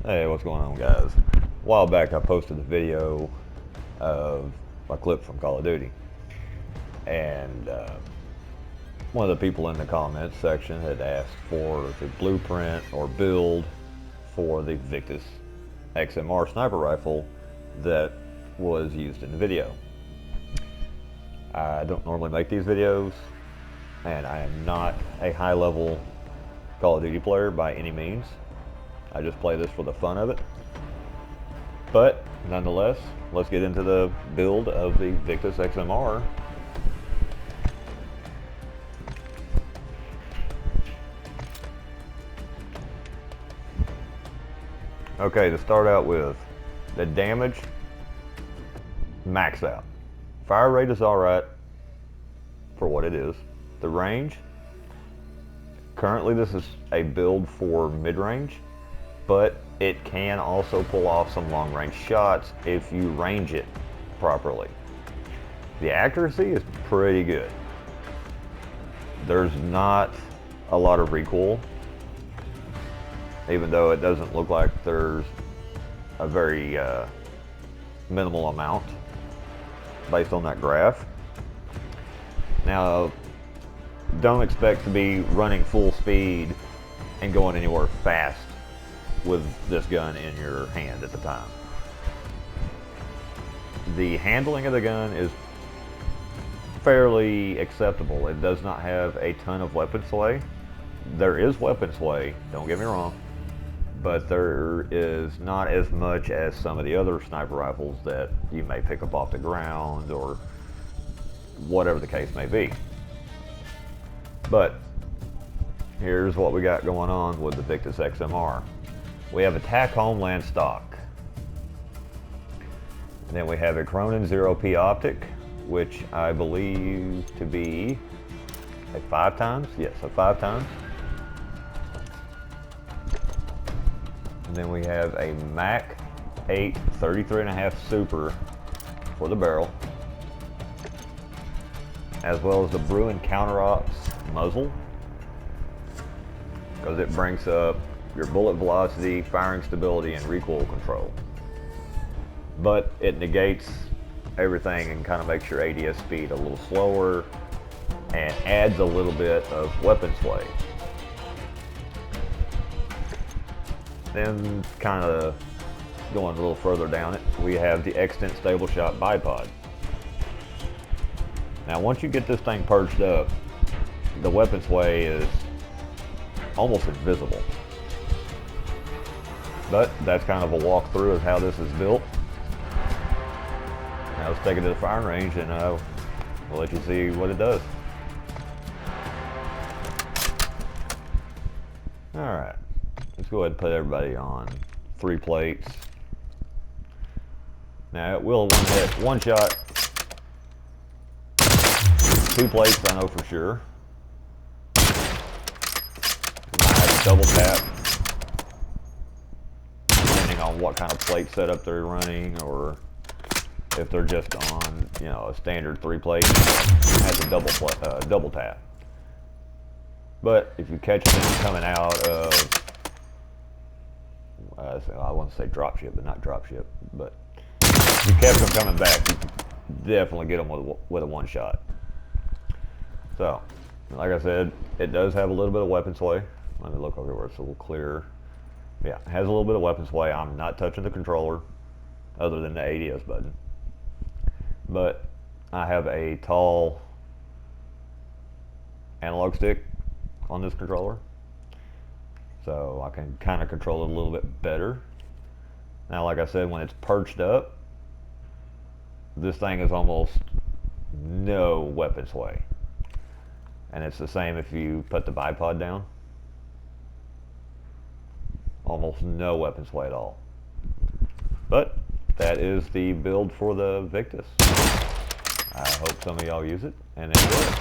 Hey, what's going on, guys? A while back I posted a video of a clip from Call of Duty, and one of the people in the comments section had asked for the blueprint or build for the Victus XMR sniper rifle that was used in the video. I don't normally make these videos, and I am not a high-level Call of Duty player by any means. I just play this for the fun of it. But nonetheless, let's get into the build of the Victus XMR. Okay, to start out with, the damage maxed out. Fire rate is alright for what it is. The range, currently this is a build for mid-range, but it can also pull off some long-range shots if you range it properly. The accuracy is pretty good. There's not a lot of recoil, even though it doesn't look like there's a very minimal amount based on that graph. Now, don't expect to be running full speed and going anywhere fast with this gun in your hand at the time. The handling of the gun is fairly acceptable. It does not have a ton of weapon sway. There is weapon sway, don't get me wrong, but there is not as much as some of the other sniper rifles that you may pick up off the ground or whatever the case may be. But here's what we got going on with the Victus XMR. We have a TAC Homeland stock. And then we have a Cronen 0P optic, which I believe to be a 5x. Yes, a 5x. And then we have a Mac 8 33.5 Super for the barrel, as well as the Bruen Counterops muzzle, because it brings up your bullet velocity, firing stability, and recoil control. But it negates everything and kind of makes your ADS speed a little slower and adds a little bit of weapon sway. Then kind of going a little further down it, we have the Extent Stable Shot bipod. Now once you get this thing perched up, the weapon sway is almost invisible. But that's kind of a walkthrough of how this is built. Now let's take it to the firing range and we'll let you see what it does. Alright, let's go ahead and put everybody on 3 plates. Now it will one hit, one shot. 2 plates I know for sure. You might have to double tap, depending on what kind of plate setup they're running, or if they're just on, you know, a standard 3 plate, you have to double tap. But if you catch them coming out of, I want to say drop ship, but not drop ship, but if you catch them coming back, you can definitely get them with a one shot. So, like I said, it does have a little bit of weapon sway. Let me look over where it's a little clearer. Yeah, it has a little bit of weapon sway. I'm not touching the controller other than the ADS button. But I have a tall analog stick on this controller, so I can kind of control it a little bit better. Now, like I said, when it's perched up, this thing is almost no weapon sway. And it's the same if you put the bipod down. Almost no weapon sway at all. But that is the build for the Victus. I hope some of y'all use it and enjoy it.